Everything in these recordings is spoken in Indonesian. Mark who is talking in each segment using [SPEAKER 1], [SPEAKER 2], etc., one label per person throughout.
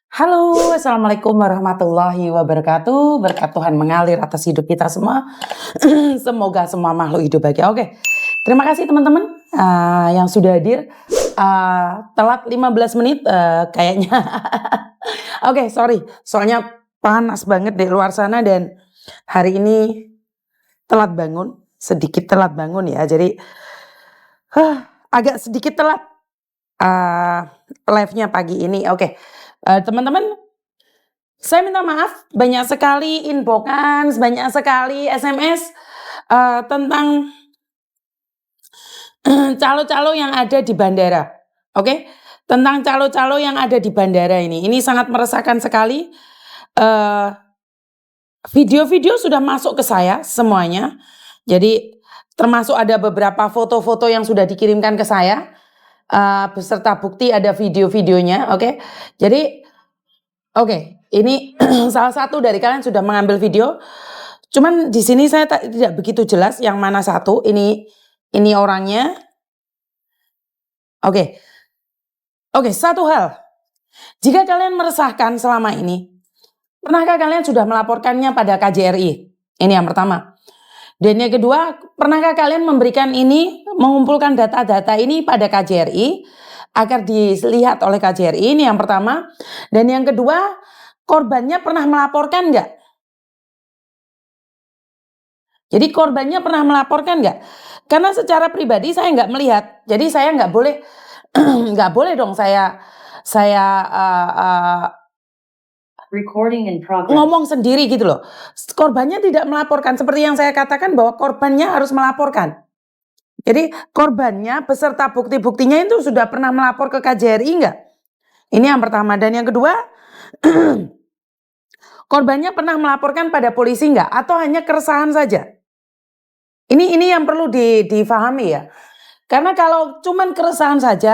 [SPEAKER 1] Halo, Assalamualaikum warahmatullahi wabarakatuh. Berkat Tuhan mengalir atas hidup kita semua. Semoga semua makhluk hidup bahagia. Oke, terima kasih teman-teman yang sudah hadir. Telat 15 menit kayaknya. Oke, sorry. Soalnya panas banget di luar sana dan hari ini telat bangun. Sedikit telat bangun ya. Jadi agak sedikit telat live-nya pagi ini. Oke, teman-teman, saya minta maaf, banyak sekali inbox, banyak sekali SMS tentang calo-calo yang ada di bandara. Oke, tentang calo-calo yang ada di bandara ini. Ini sangat meresahkan sekali. Video-video sudah masuk ke saya semuanya. Jadi termasuk ada beberapa foto-foto yang sudah dikirimkan ke saya. Beserta bukti ada video-videonya. Oke, jadi ini salah satu dari kalian sudah mengambil video. Cuman di sini saya tidak begitu jelas yang mana satu. Ini orangnya. Oke, satu hal. Jika kalian meresahkan selama ini, pernahkah kalian sudah melaporkannya pada KJRI? Ini yang pertama. Dan yang kedua, pernahkah kalian mengumpulkan data-data ini pada KJRI agar dilihat oleh KJRI? Ini yang pertama. Dan yang kedua, korbannya pernah melaporkan nggak? Jadi korbannya pernah melaporkan nggak? Karena secara pribadi saya nggak melihat. Jadi saya nggak boleh, nggak boleh dong saya
[SPEAKER 2] Recording in progress.
[SPEAKER 1] ngomong sendiri gitu loh. Korbannya tidak melaporkan. Seperti yang saya katakan bahwa korbannya harus melaporkan. Jadi korbannya beserta bukti-buktinya itu sudah pernah melapor ke KJRI enggak? Ini yang pertama. Dan yang kedua, korbannya pernah melaporkan pada polisi enggak? Atau hanya keresahan saja? Ini yang perlu difahami ya. Karena kalau cuman keresahan saja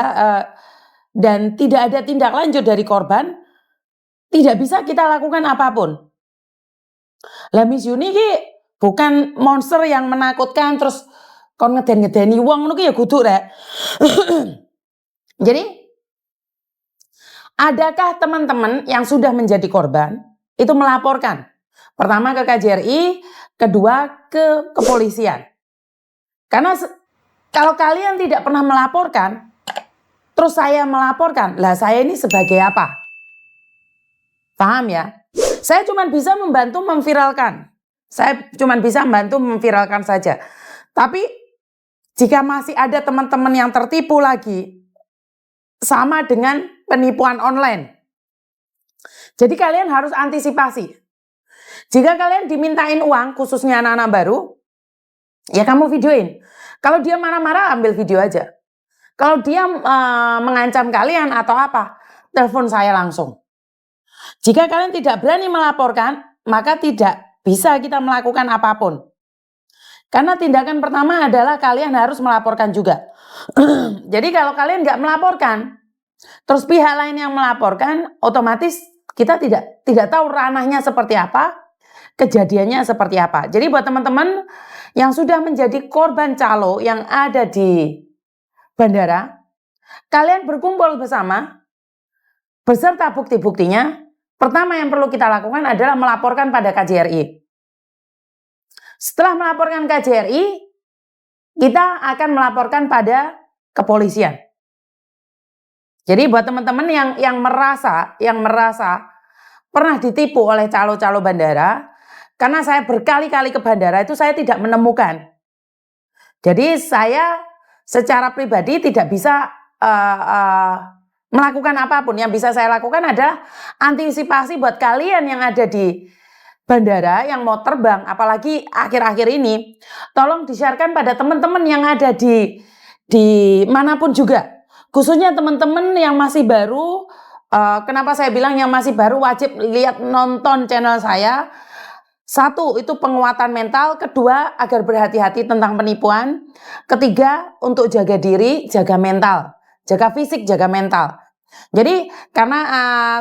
[SPEAKER 1] dan tidak ada tindak lanjut dari korban, tidak bisa kita lakukan apapun. Lah Miss Yuni ki bukan monster yang menakutkan terus kon ngeden-ngedeni wong ngono ki ya kudu rek. Jadi adakah teman-teman yang sudah menjadi korban itu melaporkan? Pertama ke KJRI, kedua ke kepolisian. Karena kalau kalian tidak pernah melaporkan, terus saya melaporkan, lah saya ini sebagai apa? Paham ya? Saya cuma bisa membantu memviralkan. Saya cuma bisa membantu memviralkan saja. Tapi jika masih ada teman-teman yang tertipu lagi, sama dengan penipuan online. Jadi kalian harus antisipasi. Jika kalian dimintain uang, khususnya anak-anak baru, ya kamu videoin. Kalau dia marah-marah, ambil video aja. Kalau dia mengancam kalian atau apa, telepon saya langsung. Jika kalian tidak berani melaporkan, maka tidak bisa kita melakukan apapun. Karena tindakan pertama adalah kalian harus melaporkan juga. Jadi kalau kalian nggak melaporkan, terus pihak lain yang melaporkan, otomatis kita tidak tahu ranahnya seperti apa, kejadiannya seperti apa. Jadi buat teman-teman yang sudah menjadi korban calo yang ada di bandara, kalian berkumpul bersama, beserta bukti-buktinya. Pertama yang perlu kita lakukan adalah melaporkan pada KJRI. Setelah melaporkan KJRI, kita akan melaporkan pada kepolisian. Jadi buat teman-teman yang merasa pernah ditipu oleh calo-calo bandara, karena saya berkali-kali ke bandara itu saya tidak menemukan. Jadi saya secara pribadi tidak bisa melakukan apapun. Yang bisa saya lakukan adalah antisipasi buat kalian yang ada di bandara yang mau terbang, apalagi akhir-akhir ini, tolong di-sharekan pada teman-teman yang ada di manapun juga. Khususnya teman-teman yang masih baru, kenapa saya bilang yang masih baru wajib lihat nonton channel saya. Satu, itu penguatan mental. Kedua, agar berhati-hati tentang penipuan. Ketiga, untuk jaga diri, jaga mental. Jaga fisik, jaga mental. Jadi karena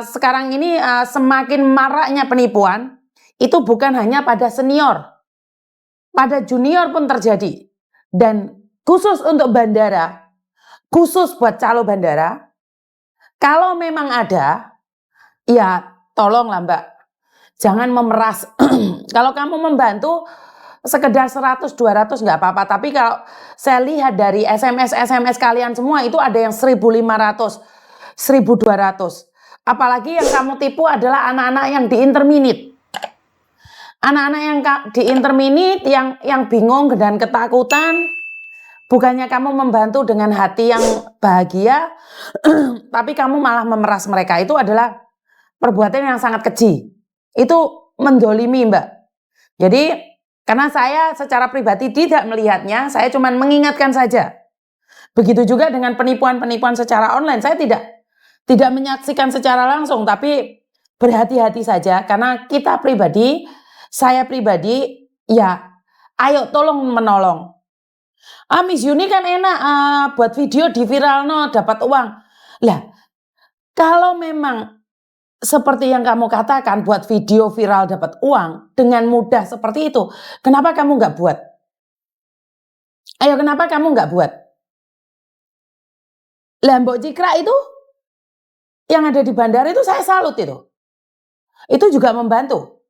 [SPEAKER 1] sekarang ini semakin maraknya penipuan, itu bukan hanya pada senior, pada junior pun terjadi. Dan khusus untuk bandara, khusus buat calo bandara, kalau memang ada, Ya, tolonglah Mbak, jangan memeras. Kalau kamu membantu sekedar 100-200 nggak apa-apa, tapi kalau saya lihat dari SMS kalian semua itu ada yang 1.500, 1.200. Apalagi yang kamu tipu adalah anak-anak yang di interminit. Anak-anak yang di interminit yang bingung dan ketakutan, bukannya kamu membantu dengan hati yang bahagia, tapi kamu malah memeras mereka. Itu adalah perbuatan yang sangat keji. Itu mendolimi Mbak. Jadi karena saya secara pribadi tidak melihatnya, saya cuma mengingatkan saja. Begitu juga dengan penipuan-penipuan secara online, saya tidak menyaksikan secara langsung, tapi berhati-hati saja karena kita pribadi, saya pribadi, ya ayo tolong menolong. Miss Yuni kan enak buat video di viral no dapat uang. Lah, kalau memang seperti yang kamu katakan buat video viral dapat uang dengan mudah seperti itu, kenapa kamu nggak buat? Ayo kenapa kamu nggak buat? Lah Mbok Cikra itu yang ada di bandara itu saya salut itu. Itu juga membantu.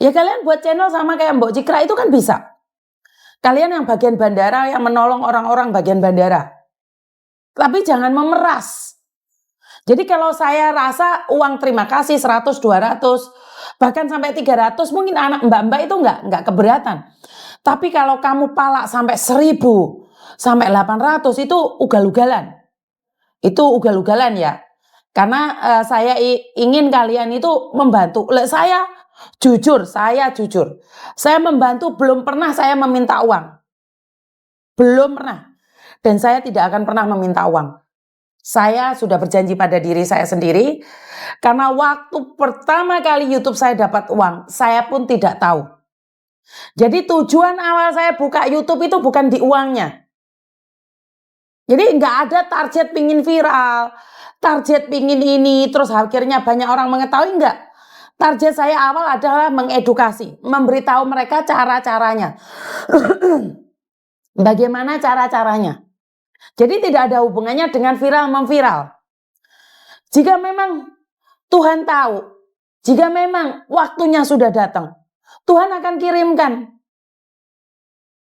[SPEAKER 1] Ya kalian buat channel sama kayak Mbok Cikra itu kan bisa. Kalian yang bagian bandara yang menolong orang-orang bagian bandara. Tapi jangan memeras. Jadi kalau saya rasa uang terima kasih 100, 200, bahkan sampai 300 mungkin anak mbak-mbak itu nggak keberatan. Tapi kalau kamu palak sampai 1.000, sampai 800 itu ugal-ugalan. Itu ugal-ugalan ya. Karena saya ingin kalian itu membantu. Saya jujur. Saya membantu belum pernah saya meminta uang. Belum pernah. Dan saya tidak akan pernah meminta uang. Saya sudah berjanji pada diri saya sendiri, karena waktu pertama kali YouTube saya dapat uang, saya pun tidak tahu. Jadi tujuan awal saya buka YouTube itu bukan di uangnya. Jadi nggak ada target pingin viral, target pingin ini, terus akhirnya banyak orang mengetahui, enggak. Target saya awal adalah mengedukasi, memberitahu mereka cara-caranya. Bagaimana cara-caranya. Jadi tidak ada hubungannya dengan viral memviral. Jika memang Tuhan tahu, jika memang waktunya sudah datang, Tuhan akan kirimkan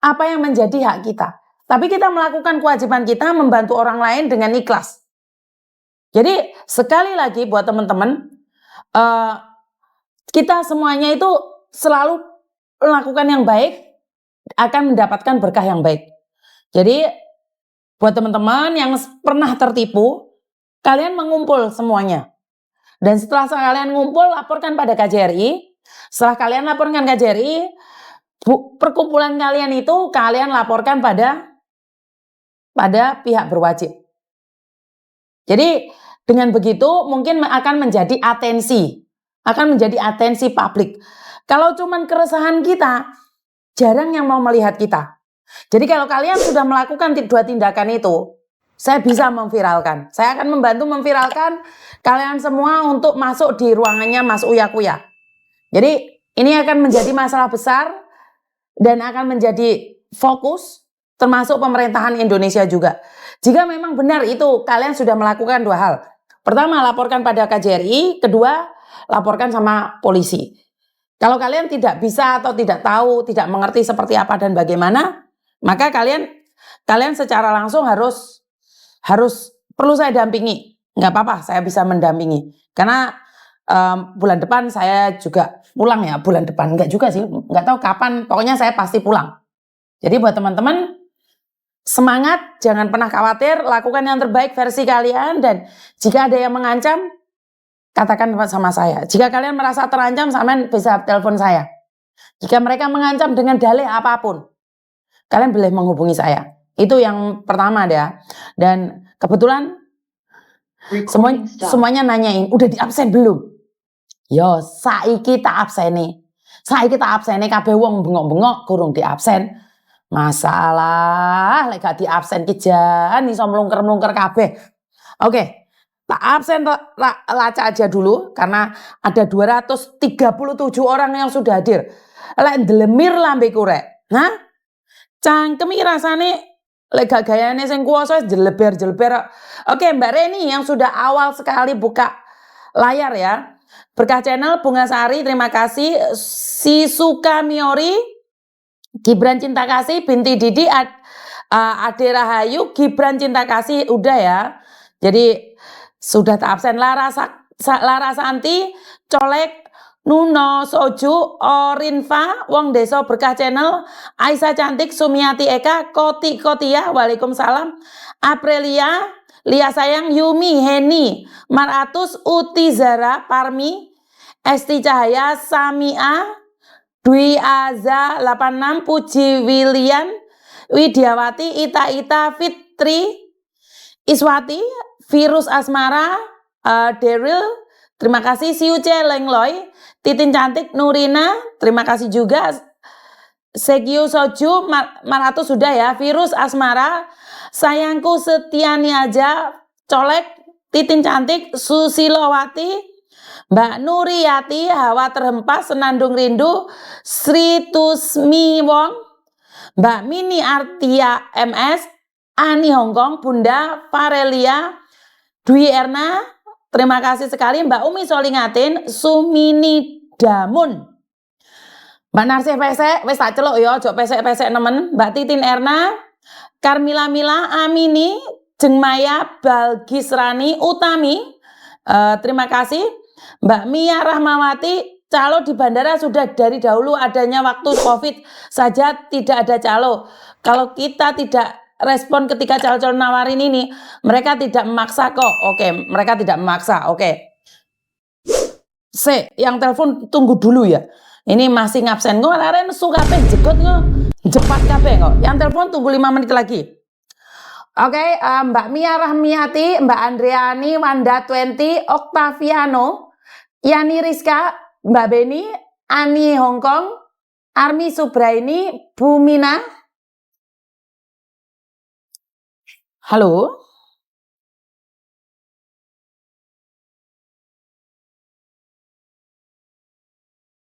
[SPEAKER 1] apa yang menjadi hak kita. Tapi kita melakukan kewajiban kita membantu orang lain dengan ikhlas. Jadi sekali lagi buat teman-teman, kita semuanya itu selalu melakukan yang baik, akan mendapatkan berkah yang baik. Jadi buat teman-teman yang pernah tertipu, kalian mengumpul semuanya. Dan setelah kalian ngumpul, laporkan pada KJRI. Setelah kalian laporkan KJRI, perkumpulan kalian itu kalian laporkan pada pihak berwajib. Jadi dengan begitu mungkin akan menjadi atensi publik. Kalau cuman keresahan kita, jarang yang mau melihat kita. Jadi kalau kalian sudah melakukan 2 tindakan itu, saya bisa memviralkan. Saya akan membantu memviralkan kalian semua untuk masuk di ruangannya Mas Uya Kuya. Jadi ini akan menjadi masalah besar dan akan menjadi fokus termasuk pemerintahan Indonesia juga. Jika memang benar itu kalian sudah melakukan 2 hal. Pertama, laporkan pada KJRI. Kedua, laporkan sama polisi. Kalau kalian tidak bisa atau tidak tahu, tidak mengerti seperti apa dan bagaimana, maka kalian secara langsung harus perlu saya dampingi. Nggak apa-apa, saya bisa mendampingi. Karena bulan depan saya juga pulang ya, bulan depan enggak juga sih, nggak tahu kapan, pokoknya saya pasti pulang. Jadi buat teman-teman, semangat, jangan pernah khawatir, lakukan yang terbaik versi kalian, dan jika ada yang mengancam, katakan sama saya. Jika kalian merasa terancam, kalian bisa telepon saya. Jika mereka mengancam dengan dalih apapun, kalian boleh menghubungi saya. Itu yang pertama ya. Dan kebetulan semuanya nanyain, udah di absen belum? Yo, saiki tak absene. Kabeh wong bengok-bengok kurung di absen. Masalah lek gak di absen ki jan iso mlungker-mlungker kabeh. Oke. Tak absen lacak aja dulu karena ada 237 orang yang sudah hadir. Lek ndelemir lambeku rek. Hah? Cangkem iki rasane lek gak gayane sing kuwasa jeleber-jeleber. Oke, Mbak Reni yang sudah awal sekali buka layar ya. Berkah Channel, Bunga Sari, terima kasih. Sisuka Miori, Gibran Cinta Kasih, Binti Didi, Ade Rahayu, Gibran Cinta Kasih, udah ya. Jadi sudah tak absen. Lara Santi, Colek, Nuno Soju, Orinfa, Wong Deso, Berkah Channel, Aisyah Cantik, Sumiati Eka, Kotia, Waalaikumsalam, Aprilia, Lia Sayang, Yumi, Heni, Maratus, Uti Zara, Parmi, Esti Cahaya, Samia, Dwi Aza 86, Puji William, Widiawati, Ita Fitri, Iswati, Virus Asmara, Daryl, terima kasih. Siuce Lengloy, Titin Cantik, Nurina, terima kasih juga. Segio Soju, Maratus sudah ya. Virus Asmara, Sayangku Setiani Aja, Colek, Titin Cantik, Susilowati, Mbak Nuriyati, Hawa Terhempas, Senandung Rindu, Sri Tusmi Wong, Mbak Mini Artia MS, Ani Hongkong, Bunda Farelia, Dwi Erna, terima kasih sekali. Mbak Umi Solingatin, Sumini Damun, Mbak Narsih Pesek, wis tak celuk ya, ojo pesek-pesek nemen. Mbak Titin Erna, Karmila Mila, Amini, Jeng Maya, Balgisrani, Utami, terima kasih. Mbak Mia Rahmawati, calo di bandara sudah dari dahulu, adanya waktu COVID saja tidak ada calo. Kalau kita tidak respon ketika calo-calo nawarin ini, mereka tidak memaksa kok. Oke, mereka tidak memaksa. Oke. Yang telepon tunggu dulu ya. Ini masih ngabsen. Gue laren suka jegot gue. Cepat kabeh kok. Yang telepon tunggu 5 menit lagi. Oke, Mbak Mia Rahmiati, Mbak Andriani, Wanda 20, Octaviano, Yani Rizka, Mbak Beni, Ani Hongkong, Armi Subraini, Bu Mina. Halo.